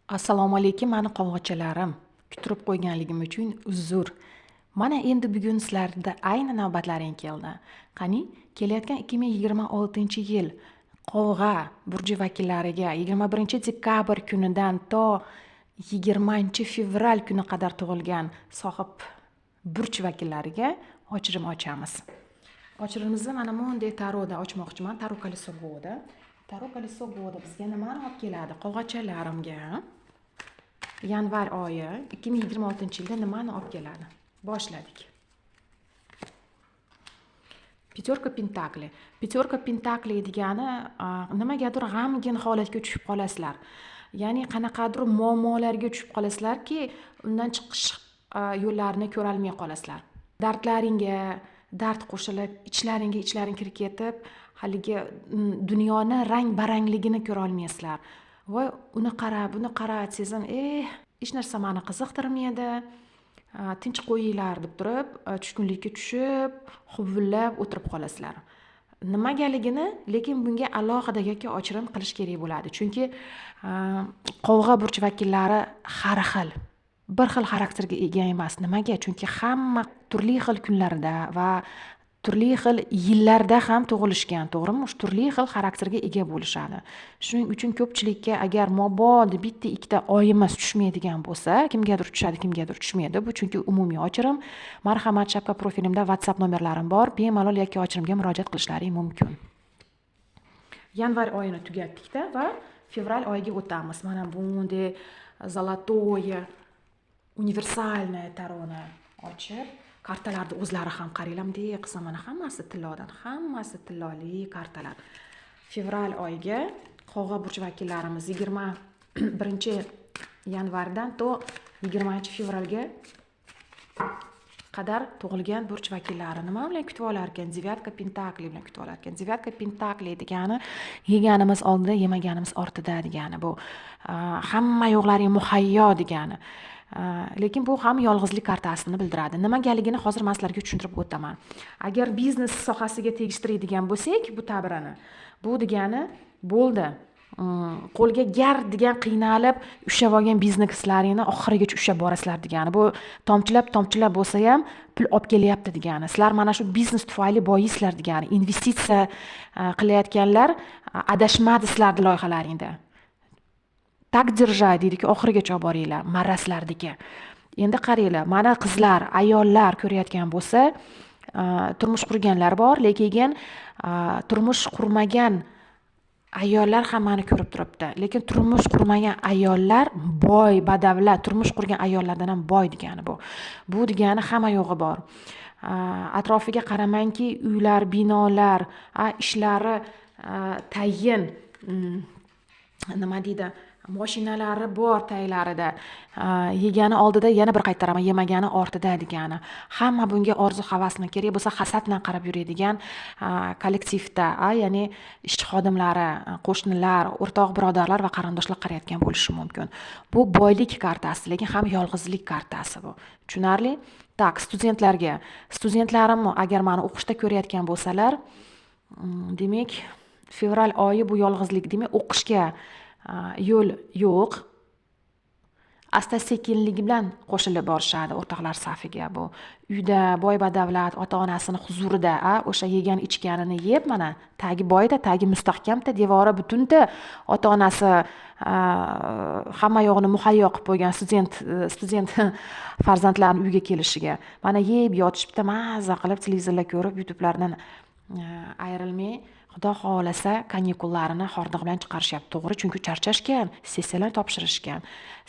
Assalomu alaykum, mani qovg'achalarim. Kuttirib qo'yganligim uchun uzr. Mana endi bugun sizlarda ayni navbatlaring keldi. Qani, kelayotgan 2026-yil Qovg'a burji vakillariga 21-dekabr kunidan to 20-fevral kuni qadar tug'ilgan sohib burch vakillariga ochirim ochamiz. Ochirimizni mana bunday taroda ochmoqchiman. Taro колесо года. Taro колесо года bizga nimani olib keladi? Qovg'achalarimga yanvar oyi 2026-yilda nimani olib keladi? Boshladik. Peterka pentakli. Peterka pentakli degani nimagadir g'amgin holatga tushib qolasizlar. Ya'ni qanaqadir muammolarga tushib qolasizlarki, undan chiqish yo'llarini ko'ra olmay qolasizlar. Dardlaringga dard qo'shilib, ichlaring kirib ketib, haligi dunyoni rang-barangligini ko'ra olmaysizlar. Voy, uni qara, buni qara desam, hech narsa meni qiziqtirmaydi. Tinch qo'yinglar deb turib, tushkunlikka tushib, huvullab o'tirib qolasizlar. Nimagaligini, lekin bunga alohida yoki ochirim qilish kerak bo'ladi. Chunki qovg'a burch vakillari har xil, bir xil xarakterga ega emas. Nimaga? Chunki hamma turli xil kunlarda va turli xil yillarda ham tug'ilishgan, to'g'rimi? Turli xil xarakterga ega bo'lishadi. Shuning uchun ko'pchilikka agar mabodo bitta ikkita oyimiz tushmaydigan bo'lsa, kimgadir tushadi, kimgadir tushmaydi. Bu chunki umumiy ochirim. Marhamat, shapka profilimda WhatsApp nomerlarim bor. Bemalol yakka ochirimga murojaat qilishlaring mumkin. Yanvar oyini tugatdik-da va fevral oyiga o'tamiz. Mana bunday zolotoye universalniy taroni ochib, kartalarni o'zlari ham qaranglar, bunday qilsam mana hammasi tillodan, hammasi tilloli kartalar. Fevral oyiga qovg'a burch vakillarimiz 21-yanvardan to 20-fevralga qadar tug'ilgan burch vakillari nima bilan kutib olar ekan? Devatka pentakli bilan kutib olar ekan. Devatka pentakli degani yeganimiz oldida, yemaganimiz ortida degani. Bu hamma yo'qlaring muhayyo degani. Lekin bu ham yolg'izlik kartasini bildiradi. Nimagaligini hozir men sizlarga tushuntirib o'taman. Agar biznes sohasiga tegishtiradigan bo'lsak, bu ta'birini, bu degani bo'ldi. Qo'lga gar degan qiynalib ushlab olgan bizneslaringni oxirigacha ushlab borasizlar degani. Bu tomchilab bo'lsa ham pul olib kelyapti degani. Sizlar mana shu biznes tufayli boyisizlar degani. Investitsiya qilayotganlar adashmadi sizlarning loyihalaringda. Tak держать deydi-ki, oxirigacha olib boringlar, marraslardagi. Endi qaranglar, mana qizlar, ayollar ko'rayotgan bo'lsa, turmush qurganlar bor, lekin turmush qurmagan ayollar ham meni ko'rib turibdi. Lekin turmush qurmagan ayollar boy, badavlat, turmush qurgan ayollardan ham boy degani bu. Bu degani hamma yo'g'i bor. Atrofiga qaramangki, uylar, binolar, ishlari tayin, nima deydi, mashinalari bor taylarida, yegani oldida yana bir qaytaraman, yemagani ortida degani. Hamma bunga orzu havasmi, kerak bo'lsa hasad bilan qarab yuradigan kollektivda, ya'ni ish xodimlari, qo'shnilar, o'rtoq birodarlar va qarindoshlar qarayotgan bo'lishi mumkin. Bu boylik kartasi, lekin ham yolg'izlik kartasi bu. Tushunarli? Tak, studentlarim agar meni o'qishda ko'rayotgan bo'lsalar, demak, fevral oyi bu yolg'izlik, demak, o'qishga yo'l yo'q. Asta-sekinlik bilan qo'shilib borishadi o'rtoqlar safiga. Bu uyda boy badavlat ota-onasini huzurida, o'sha yegan ichganini yeb, mana tagi boyda, tagi mustahkamda, devori butunda, ota-onasi hamma yo'g'ini muhayyo qilib qo'ygan student farzandlarning uyga kelishiga. Mana yeb yotishibdi, maza qilib televizorlar ko'rib, YouTube'lardan ayrilmay, Xudo xohlasa kanikullarini hordiq bilan chiqarishyapti. To'g'ri, chunki charchashgan, sessiyalar topshirishgan,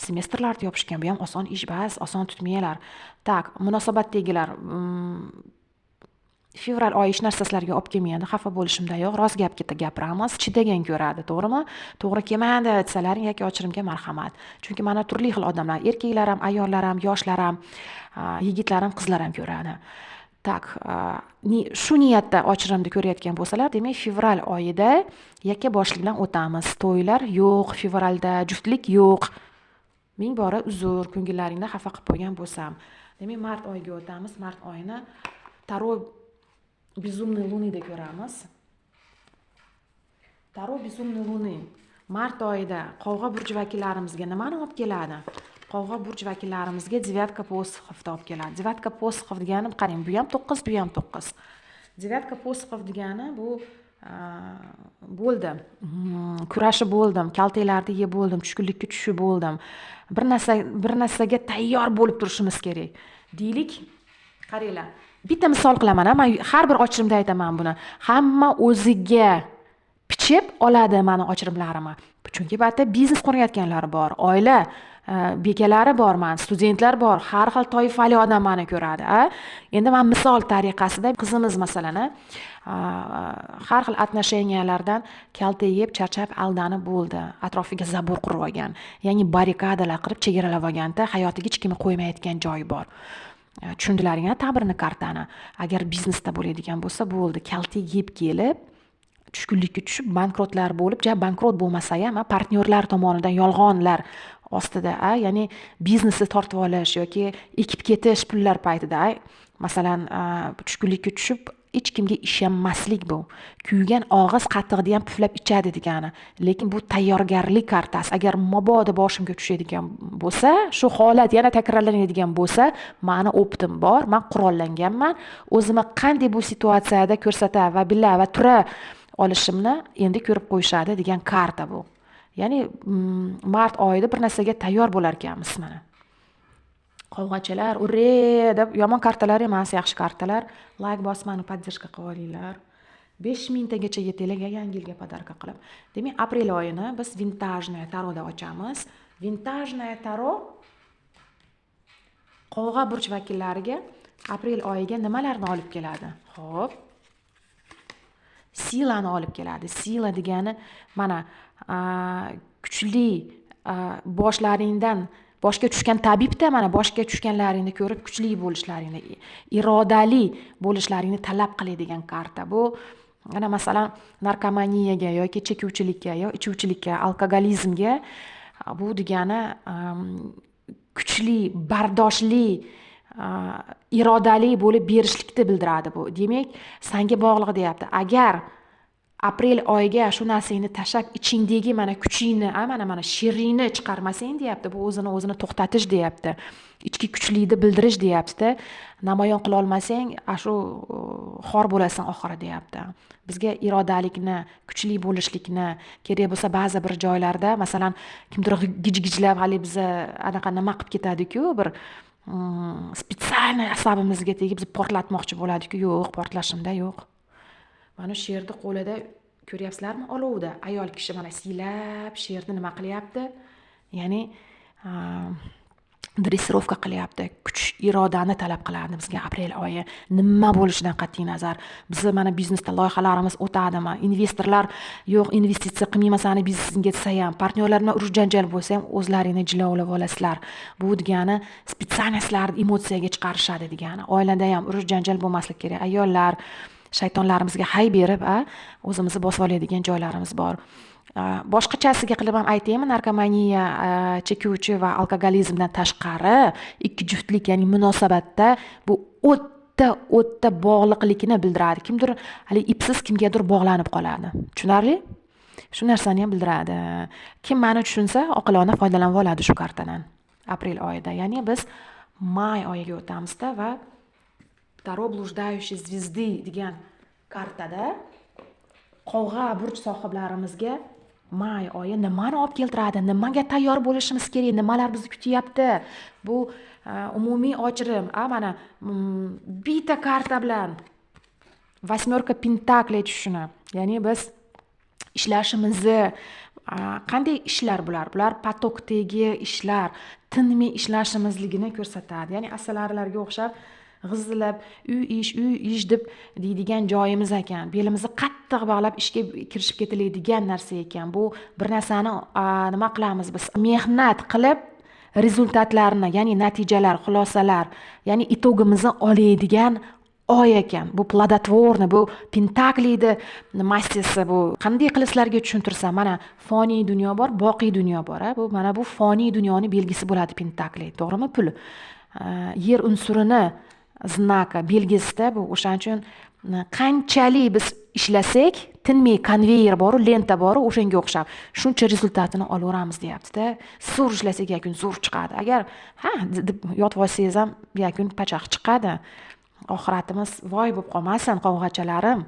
semestrlarni yopishgan. Bu ham oson ish emas, oson tutmaylar. Tak, munosabatdagilar, fevral oyi hech narsa sizlarga olib kelmaydi, xafa bo'lishimda yo'q. Rost gapga gapiramiz, chidagan ko'radi, to'g'rimi? To'g'ri kelmadi desalaring yoki ochirimga marhamat. Chunki mana turli xil odamlar, erkaklar ham, ayollar ham, yoshlar ham, yigitlar ham, qizlar ham ko'radi. Tak, shu niyatda ochirimni ko'rayotgan bo'lsalar, demak, fevral oyida yakka boshlik bilan o'tamiz. To'ylar yo'q, fevralda juftlik yo'q. Ming bora uzr, ko'ngillaringda xafa qilib qo'ygan bo'lsam. Demak, mart oyiga o'tamiz. Mart oyini Taro Безумный Лунida ko'ramiz. Taro Безумный Луны mart oyida Qovg'a burji vakillarimizga nimani olib keladi? Qovg'a burji vakillarimizga devatka posxovni olib keladi. Devatka posxov degani qarang, bu ham 9, bu ham 9. Devatka posxov degani bu bo'ldim. Kurashib bo'ldim, kaltaklarni yeb bo'ldim, tushkunlikka tushib bo'ldim. Bir narsaga tayyor bo'lib turishimiz kerak. Deylik, qaranglar. Bitta misol qilaman, men har bir ochirimda aytaman buni. Hamma o'ziga pichib oladi meni ochirimlarimni. Chunki batda biznes qurayotganlar bor, oila bekalari bor, studentlar bor, har xil toifali odam meni ko'radi. Endi men misol tariqasida qizimiz masalan har xil отношенияларdan kalta yeb, charchab, aldanib bo'ldi. Atrofiga zabur qurib olgan, ya'ni barrikadalar qilib chegaralab olganda hayotiga hech kimni qo'ymayotgan joyi bor. Tushundilaringmi ta'birini kartani? Agar biznesda bo'ladigan bo'lsa, bo'ldi. Kalta yeb kelib tushkunlikka tushib bankrotlar bo'lib, bankrot bo'lmasa ham partnyorlar tomonidan yolg'onlar ostida, ya'ni biznesni tortib olish yoki ekib ketish pullar paytida masalan tushkunlikka tushib hech kimga ishonmaslik bu. Kuygan og'iz qattiqni ham puflab ichadi degani. Lekin bu tayyorgarlik kartasi. Agar mabodo boshimga tushadigan bo'lsa, shu holat yana takrorlanadigan bo'lsa, meni optim bor, men qurollanganman. O'zimni qanday bu situatsiyada ko'rsata va bila va tura olishimni endi ko'rib qo'yishadi degan karta bu. Ya'ni mart oyida bir narsaga tayyor bo'lar ekanmiz mana. Qovg'achilar, ure deb yomon kartalar emas, yaxshi kartalar. Like bosmani podдержка qilib olinglar. 5000 tagacha yetinglar yangi yilga podarka qilib. Demak, aprel oyini biz vintajniy taroda ochamiz. Vintajniy taro Qovg'a burch vakillariga aprel oyiga nimalarni olib keladi? Xo'p. Silani olib keladi. Sila degani mana kuchli boshlaringdan boshga tushgan tabibda mana boshga tushganlaringni ko'rib kuchli bo'lishlaringni, irodali bo'lishlaringni talab qiladigan karta. Bu mana masalan narkomaniyaga yoki chekuvchilikka yoki ichuvchilikka, alkogolizmga bu degani kuchli, bardoshli, irodali bo'lib berishlikni bildiradi bu. Demak, senga bog'liq deyapti. Agar aprel oyiga shu narsangni tashab ichingdagi mana kuchingni, mana sheringni chiqarmasang deyapti. Bu o'zini to'xtatish deyapti. Ichki kuchlikni bildirish deyapti. Namoyon qila olmasang, shu xor bo'lasan oxiri deyapti. Bizga irodalikni, kuchli bo'lishlikni kerak bo'lsa ba'zi bir joylarda, masalan, kimdir gij-gijlab hali biz anaqa nima qilib ketadi-ku, bir spesialniy asabimizga tegib biz portlatmoqchi bo'ladi-ku, yo'q, portlashimda yo'q. Mana sherni qo'lida ko'ryapsizlarmi? Olovda ayol kishi mana siylab sherni nima qilyapti? Ya'ni dressirovka qilyapti. Kuch, irodani talab qiladi bizga aprel oyi. Nima bo'lishidan qat'iy nazar. Biz mana biznesda loyihalarimiz o'tadimi? Investorlar yo'q, investitsiya qilmaymasani biznesingga desa ham, partnyorlar bilan urush janjal bo'lsa ham o'zlaringni jilovlab olasizlar. Bu degani spesialistlar emotsiyaga chiqarishadi degani. Oilada ham urush janjal bo'lmaslik kerak. Ayollar shaytonlarimizga hay berib, o'zimizni bosib oladigan joylarimiz bor. Boshqachasiga qilib ham aytaymi, narkomaniya, chekuvchi va alkogolizmdan tashqari ikki juftlik, ya'ni munosabatda bu o'tda bog'liqlikni bildiradi. Kimdir hali ipsiz kimgadir bog'lanib qoladi. Tushunarli? Shu narsani ham bildiradi. Kim meni tushunsa, oqilona foydalanib oladi shu kartadan. Aprel oyida, ya'ni biz may oyiga o'tamizda va Таро блуждающей звезды degan kartada Qovg'a burch sohiblarimizga may oyi nimani olib keltiradi, nimaga tayyor bo'lishimiz kerak, nimalar bizni kutyapti. Bu umumiy ochirim. Mana bitta karta bilan 8 pentakli tushuni. Ya'ni biz ishlashimizni, qanday ishlar bular? Bular potokdagi ishlar, tinmay ishlashimizligini ko'rsatadi. Ya'ni asalarilarga o'xshab g'izillab uy ish deb deydigan joyimiz ekan. Belimizni qattiq bog'lab ishga kirishib ketiladigan narsa ekan. Bu bir narsani nima qilamiz biz? Mehnat qilib rezultatlarni, ya'ni natijalar, xulosalar, ya'ni itogimizni oladigan oy ekan. Bu plodotvorni, bu pentakliydi mastesi bu. Qanday qilishlarga tushuntirsam, mana foniy dunyo bor, boqiy dunyo bor. Bu mana bu foniy dunyoning belgisi bo'ladi pentakli. To'g'rimi? Pul. Yer unsurini znaka belgisida bu. O'shaning uchun qanchalik biz ishlasak, tinmay konveyer bor, lenta bor, o'shanga o'xshab shuncha rezultatini olaveramiz deyapti-da. Zo'r ishlasak yakun zo'r chiqadi. Agar deb yotib olsangiz ham yakun pachaq chiqadi. Oxiratimiz voy bo'lib qolmasin, qovg'achalarim.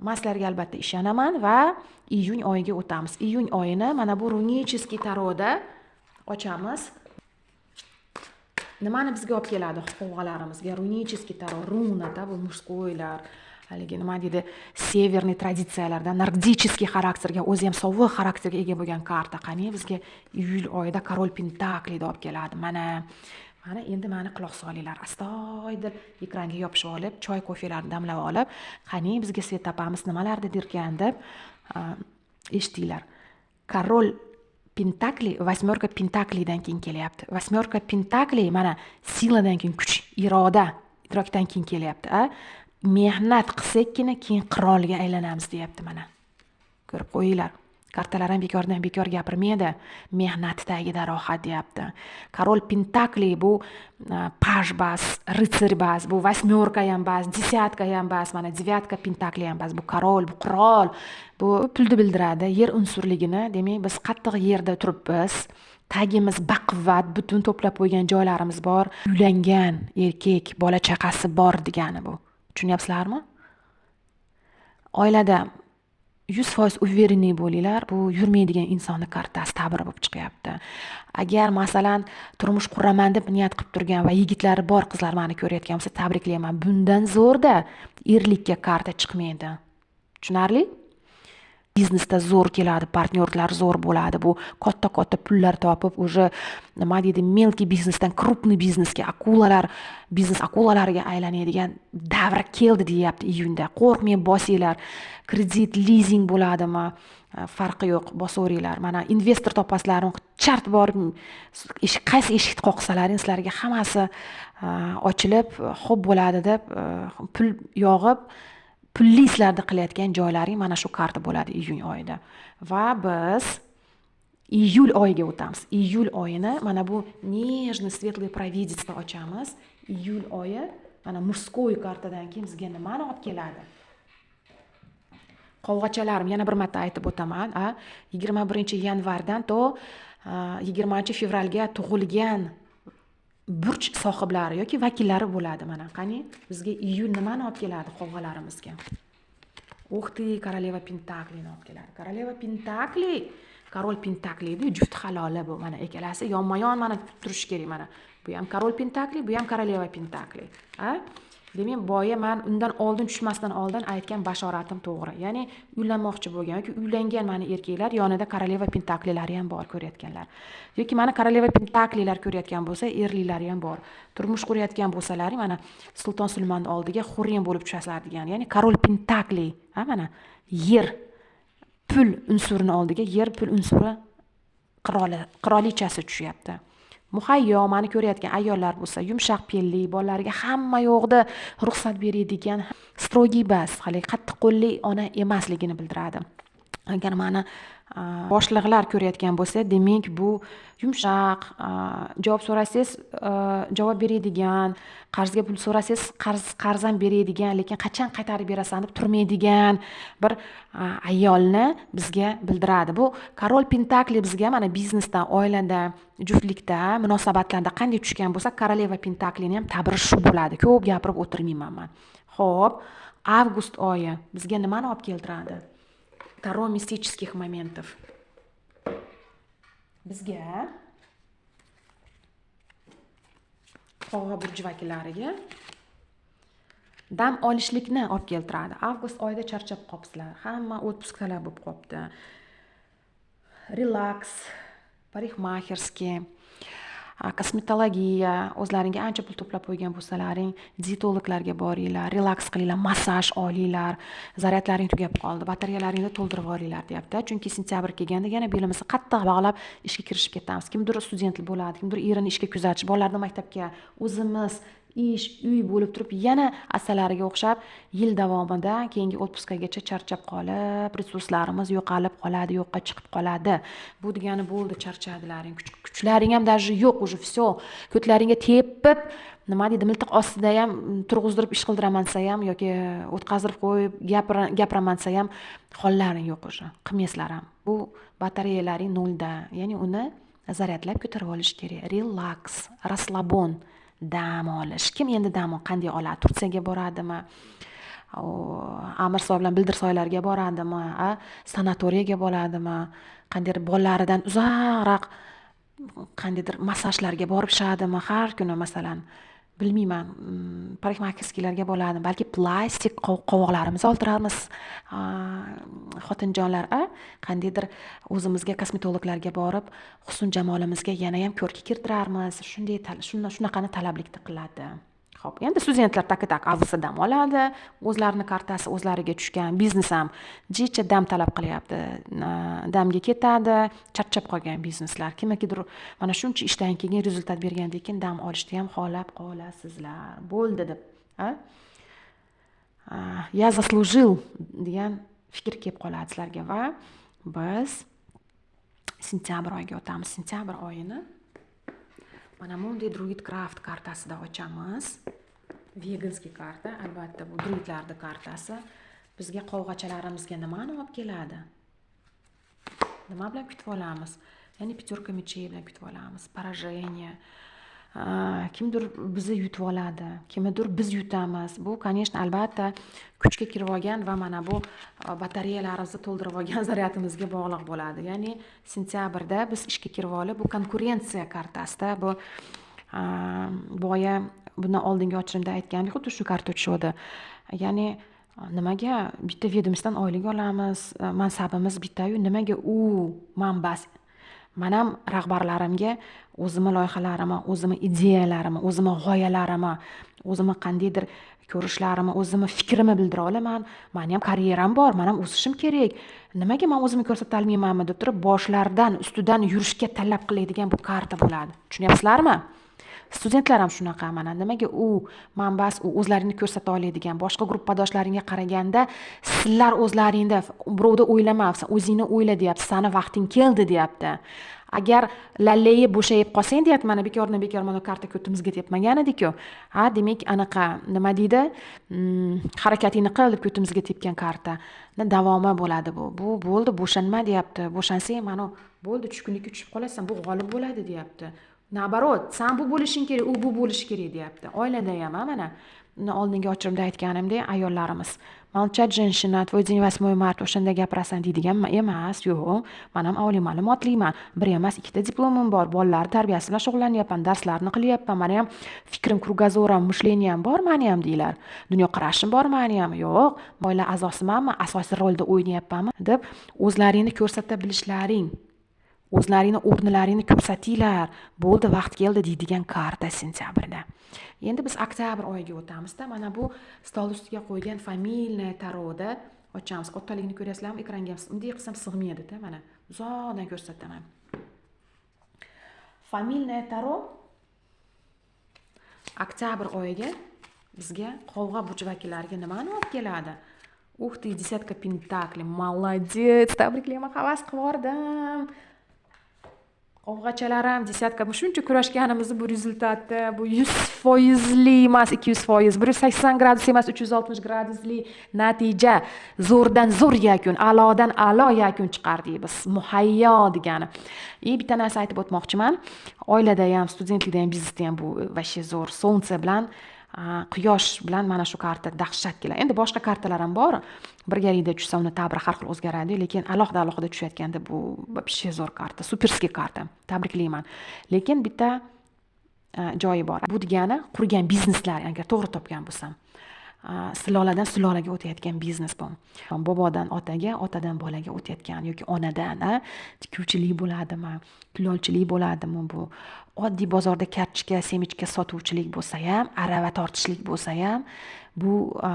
Men sizlarga albatta ishonaman va iyun oyiga o'tamiz. Iyun oyini mana bu runicheskiy taroda ochamiz. Nimani bizga olib keladi qovg'alarimizga? Runicheskiy taro, runa-da bu muskoylar, haligi nima deydi, severniy traditsiyalardan nordicheskiy xarakterga, o'zi ham sovuq xarakterga ega bo'lgan karta. Qani bizga iyul oyida Korol Pentakli deb olib keladi. Mana endi meni quloq solinglar. Astoydil ekranga yopishib olib, choy, kofelarni damlab olib, qani bizga svet topamiz nimalardir derkan deb eshitinglar. Korol Pentakli, восьмерка Pentaklidan keyin kelyapti. Восьмерка Pentakli mana siladan keyin kuch, iroda, idrokdan keyin kelyapti. Mehnat qilsakkina keyin qirolga aylanamiz deyapti mana. Ko'rib qo'yinglar. Kartalar ham bekordan bekor gapirmaydi. Mehnat tagida rohat deyapti. Korol Pentakli bu paj bas, ritsar bas, bu восьмерка ham bas, десятка ham bas, mana девятка Pentakli ham bas. Bu korol, bu qirol, bu pulni bildiradi, yer unsurligini. Demak, biz qattiq yerda turibmiz. Tagimiz baquvvat, butun to'plab qo'ygan joylarimiz bor. Uylangan erkak, bola chaqasi bor degani bu. Tushunyapsizlarmi? Oilada 100% уверенный bo'linglar, bu yurmaydigan insonni kartasi ta'biri bo'lib chiqyapti. Agar masalan turmush quraman deb niyat qilib turgan va yigitlari bor qizlar meni ko'rayotgan bo'lsa, tabriklayman. Bundan zo'rda erlikka karta chiqmaydi. Tushunarli? Biznesda zo'r keladi, partnyorlar zo'r bo'ladi. Bu katta pullar topib, уже nima deydi, mелкий biznesdan крупный biznesga, biznes akulalariga aylanadigan davr keldi deyapti iyunda. Qo'rqmay bosinglar. Kredit, leasing bo'ladimi? Farqi yo'q, bosaveringlar. Mana investor topasizlarmi? Chart borib, qaysi eshikni qoqsalaring, sizlarga hammasi ochilib, xo'p bo'ladi deb pul yog'ib pullislarda qilayotgan joylaring mana shu karta bo'ladi iyun oyida. Va biz iyul oyiga o'tamiz. Iyul oyini mana bu нежный светлый провидица ochamiz. Iyul oyi mana murskoy kartadan keyin bizga nimani olib keladi? Qovg'achalarim, yana bir marta aytib o'taman, 21-yanvardan to 20-fevralga tug'ilgan burch sohiblari yoki vakillari bo'ladi mana. Qani bizga iyul nimani olib keladi qovg'alarimizga? O'xti, Koroleva Pentaklini olib keladi. Koroleva Pentakli, Korol Pentaklini juft haloli bu. Mana ikkalasi yonma-yon mana turishi kerak mana. Bu ham Korol Pentakli, bu ham Koroleva Pentakli. Demak, boya men undan oldin tushmasdan oldin aytgan bashoratim to'g'ri. Ya'ni uylanmoqchi bo'lgan yoki uylangan meni erkaklar yonida Koroleva Pentaklilari ham bor ko'rayotganlar. Yoki meni Koroleva Pentaklilar ko'rayotgan bo'lsa, erliklari ham bor. Turmush qurayotgan bo'lsalaring, mana Sulton Sulmonning oldiga xurrim bo'lib tushasizlar degan. Ya'ni Korol Pentakli, mana yer pul unsurini oldiga yer pul unsuri qirolichasi tushyapti. Muhayyo meni ko'rayotgan ayollar bo'lsa, yumshoq pelli, bolalariga hamma yo'qda ruxsat beradigan, strogiy bas, hali qattiq qo'lli ona emasligini bildiradi. Agar meni boshliqlar ko'rayotgan bo'lsa, demak bu yumshoq, javob so'rasangiz javob beradigan, qarzga pul so'rasangiz qarz ham beradigan, lekin qachon qaytarib berasan deb turmaydigan bir ayolni bizga bildiradi. Bu Korol Pentakli bizga mana biznesda, oilada, juftlikda, munosabatlarda qanday tushgan bo'lsa, Koroleva Pentaklini ham ta'biri shu bo'ladi. Ko'p gapirib o'tirmayman men. Xo'p, avgust oyi bizga nimani olib keltiradi? Таро мистических моментов. Bizga qovg'a burj vakillariga dam olishlikni olib keltiradi. Avgust oyida charchab qopsizlar. Hamma отпускlar bo'lib qopti. Relaks, parixmaxerskiy, kosmetologiya, o'zlaringga ancha pul to'plab qo'ygan bo'lsalaring, dietologlarga boringlar, relaks qilinglar, massaj olinglar, zaryadlaring tugab qoldi, batareyalaringni to'ldirib olinglar deyapti. Chunki sentyabr kelganda yana belimizni qattiq bog'lab ishga kirishib ketamiz. Kimdir student bo'ladi, kimdir erini ishga kuzatish, bolalarni maktabga, o'zimiz ish, uy bo'lib turib yana asalariga o'xshab yil davomida keyingi отпускagacha charchab qolib, resurslarimiz yo'qolib qoladi, yo'qqa chiqib qoladi. Bu degani bo'ldi, charchadilaring, kuchlaring ham даже yo'q, уже все. Ko'tlaringga tepib, nima deydi, miltiq ostida ham turg'izdirib ish qildiraman desa ham yoki o'tkazdirib qo'yib gapiraman desa ham hollaring yo'q уже. Qilmaysizlar ham. Bu batareyalaring nolda. Ya'ni uni zaryadlab ko'tarib olish kerak. Relax, raslabon, dam olish. Kim endi dam qanday oladi? Tursiyaga boradimi? Amirsoy bilan Bildirsoylarga boradimi? Sanatoriyaga boradimi? Qandaydir bolalaridan uzoqroq qandaydir massajlarga borib ishadimi? Har kuni masalan, bilmayman, parikmakerskiylarga bo'ladimi? Balki plastik qovoqlarimizni oltiramiz. Xotinjonlar, qandaydir o'zimizga kosmetologlarga borib, husn jamolimizga yana ham ko'rki kirtiramiz. Shunaqani talablikni qiladi. Xo'p, endi studentlar tak avgustda dam oladi. O'zlarining kartasi o'zlariga tushgan, biznes ham jicha dam talab qilyapti. Damga ketadi, charchab qolgan bizneslar. Kimnikidir mana shuncha ishdan keyin rezultat bergandan keyin dam olishni ham xohlab qolasizlar. Bo'ldi deb, я заслужил degan fikr kelib qoladi sizlarga va biz sentyabr oyiga o'tamiz. Sentyabr oyini mana bunday Druid Craft kartasida ochamiz. Veganskiy karta, albatta bu druidlarning kartasi. Bizga qovg'achalarimizga nimani olib keladi? Nima bilan kutib olamiz? Ya'ni peterka mechey bilan kutib olamiz. Поражение. Kimdir bizni yutib oladi, kimdir biz yutamiz. Bu, конечно, albatta kuchga kirib olgan va mana bu batareyalarimizni to'ldirib olgan zaryadimizga bog'liq bo'ladi. Ya'ni sentyabrda biz ishga kirib olib, bu konkurensiya kartasida, bu boya bundan oldingi ochirimda aytgandek, xuddi shu karta tushadi. Ya'ni nimaga bitta vedomstdan oylik olamiz, mansabimiz bitta-yu, nimaga u manbas? Men ham rahbarlarimga o'zimning loyihalarimni, o'zimning ideyalarimni, o'zimning g'oyalarimni, o'zimning qandaydir ko'rishlarimni, o'zimning fikrimni bildira olaman. Meni ham karyeram bor, men ham o'sishim kerak. Nimaga men o'zimni ko'rsata olmaymanmi deb turib, boshlardan, ustidan yurishga talab qiladigan bu karta bo'ladi. Tushunyapsizlarmi? Studentlar ham shunaqa, mana nimaga u manbas, u o'zlaringni ko'rsata oladigan, boshqa gruppadoshlaringga qaraganda sizlar o'zlaringda birovni o'ylamabsan, o'zingni o'yla deyapti, sani vaqting keldi deyapti. Agar lallayib bo'shayib qolsang deyapti, mana bekor mana karta ko'timizga tepmagan edik-ku. Demak, anaqa nima deydi? Harakatingni qil deb ko'timizga tepgan karta. Davomi bo'ladi bu. Bu bo'ldi, bo'shanma deyapti. Bo'shansang, mana bo'ldi, tushkunlikka tushib qolasan, bu g'olib bo'ladi deyapti. Nabarot, sen bu bo'lishing kerak, u bu bo'lishi kerak deyapti. Oilada ham mana oldingi ochirimda aytganimdek, ayollarimiz молчать женщина, твой день 8 mart o'shanda gapirasan deydigan emas, yo'q. Men ham oliy ma'lumotliman. Bir emas, ikkita diplomim bor, bolalar tarbiyasi bilan shug'ullanyapman, darslarni qilyapman. Men ham fikrim, krugozoram, mishleniyam bor, meni ham deylar. Dunyo qarashim bor, meni ham. Yo'q, oila a'zosimanmi, asosiy rolda o'ynayapmanmi deb o'zlaringni ko'rsata bilishlaring, o'zlaringni o'rnilaringni ko'rsatinglar. Bo'ldi, vaqt keldi deydigan karta sentyabrda. Endi biz oktyabr oyiga o'tamizda. Mana bu stol ustiga qo'ygan familiya taroda ochamiz. Kattaligini ko'rasizlarmi? Ekranga bunday qilsam sig'maydi-da, mana. Uzoqdan ko'rsataman. Familiya taro oktyabr oyiga bizga qovg'a burch vakillariga nimani olib keladi? Uх ты, десятка пентаклей. Молодец. Tabriklayman, havas qildim. Qovg'achalarim desatka, shuncha kurashganimizni bu rezultatda, bu 100% emas, 200%, 180 gradus emas, 360 gradusli natija, zo'rdan zo'r yakun, a'lodan a'lo yakun chiqardik biz. Muhayyo degani. Bitta narsa aytib o'tmoqchiman. Oilada ham, studentlikda ham, biznesda ham bu vashe zo'r. Solnsa bilan, quyosh bilan mana shu karta dahshat keladi. Endi boshqa kartalar ham bor. Birgalikda tushsa uni ta'biri har xil o'zgaradi, lekin alohida tushayotganda bu вообще zo'r karta, superskiy karta. Tabriklayman. Lekin bitta joyi bor. Bu degani qurgan bizneslar, agar to'g'ri topgan bo'lsam, siloladan silolaga o'tayotgan biznes bu. Bobodan otaga, otadan bolaga o'tayotgan yoki onadan, tikuvchilik bo'ladimi, kulolchilik bo'ladimi bu. Oddiy bozorda kartochka, semichka sotuvchilik bo'lsa ham, arava tortishlik bo'lsa ham, bu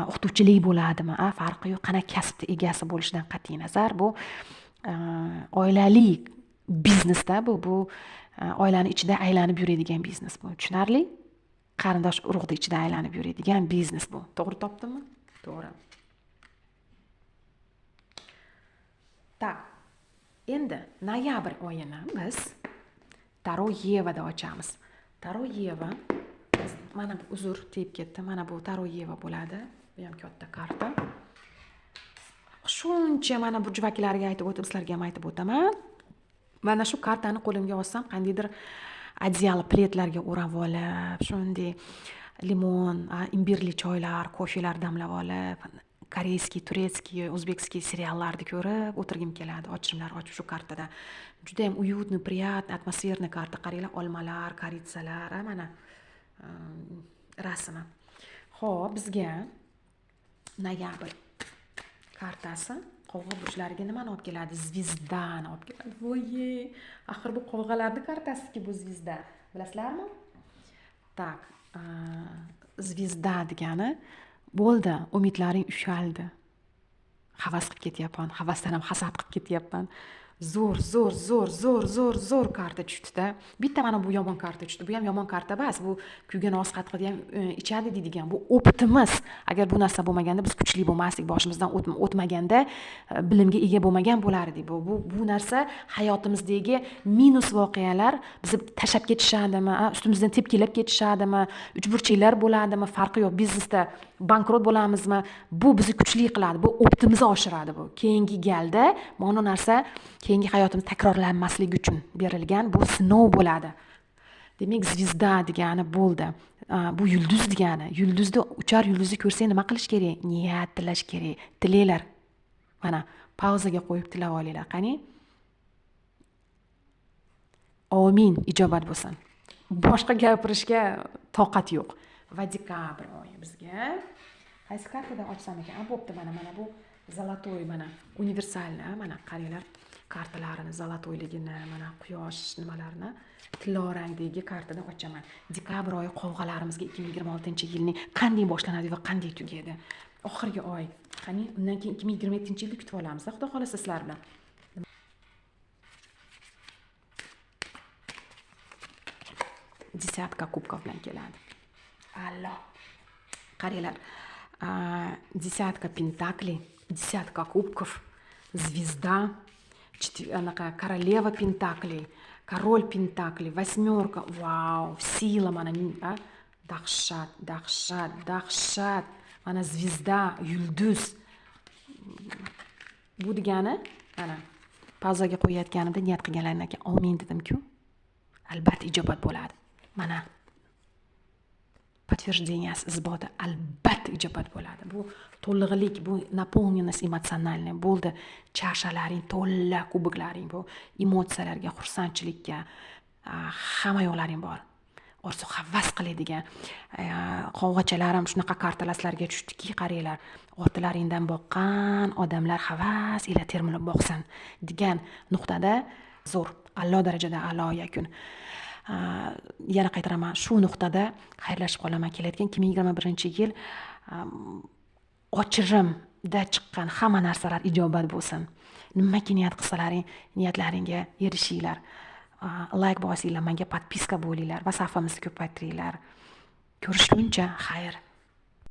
o'qituvchilik bo'ladimi? Farqi yo'q, qana kasbni egasi bo'lishidan qat'iy nazar, bu oilali biznesda bu oilani ichida aylanib yuradigan biznes bu. Tushunarli? qarindosh urug'ni ichida aylanib yuradigan biznes bu. To'g'ri topdimmi? To'g'ri. Tak. Endi noyabr oyini biz Taro Yevada ochamiz. Taro Yeva, mana bu uzr tegib ketdi. Mana bu Taro Yeva bo'ladi. Bu ham katta karta. Shuncha mana burjvakilarga aytib o'tib, sizlarga ham aytib o'taman. Mana shu kartani qo'limga olsam, qandaydir adyal pletlarga o'rab olib, shunday limon, imbirli choylar, kofelar damlab olib, koreyskiy, turetskiy, o'zbekskiy seriallarni ko'rib o'tirgim keladi. Ochimlar ochib shu kartada. Juda ham uyutni, приятный, atmosferniy karta. Qaranglar, olmalar, koritsalar, mana rasmi. Xo'p, bizga noyabr kartasi qovg'a burchlariga nimani olib keladi? Zvizdani olib keladi. Voye, axir bu qovg'alarning kartasi-ki bu zvizda. Bilasizlarmi? Tak, zvizda degani bo'ldi, umidlaring ushaldi. Havas qilib ketyapman, havasdan ham hasad qilib ketyapman. Zo'r karta tushdi-da. Bitta mana bu yomon karta tushdi. Bu ham yomon karta emas. Bu kuygan oz qatqida ham ichadi deydigan. Bu optimiz. Agar bu narsa bo'lmaganda biz kuchli bo'lmasdik, boshimizdan o'tmaganda bilimga ega bo'lmagan bo'lardik. Bu narsa hayotimizdagi minus voqealar bizni tashab ketishadimi, ustimizdan tepkilab ketishadimi, uchburchaklar bo'ladimi, farqi yo'q. Biznesda bankrot bo'lamizmi? Bu bizni kuchli qiladi. Bu optimizni oshiradi bu. Keyingi galda mana narsa keyingi hayotimiz takrorlanmasligi uchun berilgan bu sinov bo'ladi. Demak, zvizda degani bo'ldi. Bu yulduz degani. Yulduzda uchar yulduzni ko'rsang nima qilish kerak? Niyat tilash kerak. Tilanglar. Mana pauzaga qo'yib tilab olinglar. Qani? Amin, ijobat bo'lsin. Boshqa gapirishga toqat yo'q. Va dekabr oyi bizga qaysi kartadan ochsam ekan? Bo'pti, mana bu zolotoy, mana universalni, mana qaranglar. Kartalarini, zolotoyligini, mana quyosh nimalarni tilorangdagi kartadan ochaman. Dekabr oyi qovg'alarimizga 2026-yilning qanday boshlanadi va qanday tugaydi? Oxirgi oy. Qani, undan keyin 2027-yilni kutib olamiz. Xudo xolasa sizlar bilan. Desatka kubkov bilan keladi. Alloh. Qaranglar. Desatka pentakli, desatka kubkov, zvizda, королева пентаклей, король пентаклей, восьмерка, вау, сила mana, dahshat, mana zvizda, yulduz. Bu degani, mana pauzaga qo'yayotganimda niyat qilganlardan keyin amin dedim-ku, albatta ijobat bo'ladi. Mana подтвержденияsi, isboti, albatta ijobat bo'ladi. Bu to'liqlik, bu наполненность эмоциональная bo'ldi. Chashalaring to'la, kuboklaring bu emotsiyalarga, xursandchilikka hamma yo'llaring bor. Orzu havas qiladigan qovg'achalarim shunaqa kartalaslarga tushdiki, qaranglar, ortilaringdan boqqan odamlar havas ila termilib boqsin degan nuqtada zo'r, a'lo darajada a'lo yakun. Yana qaytaraman, shu nuqtada xayrlashib qolaman. Kelayotgan 2021-yil ochirimda chiqqan hamma narsalar ijobat bo'lsin. Nimaki niyat qilsalaring, niyatlaringga erishinglar. Like bosinglar, menga podpiska bo'linglar va safimizni ko'paytiringlar. Ko'rishguncha xayr.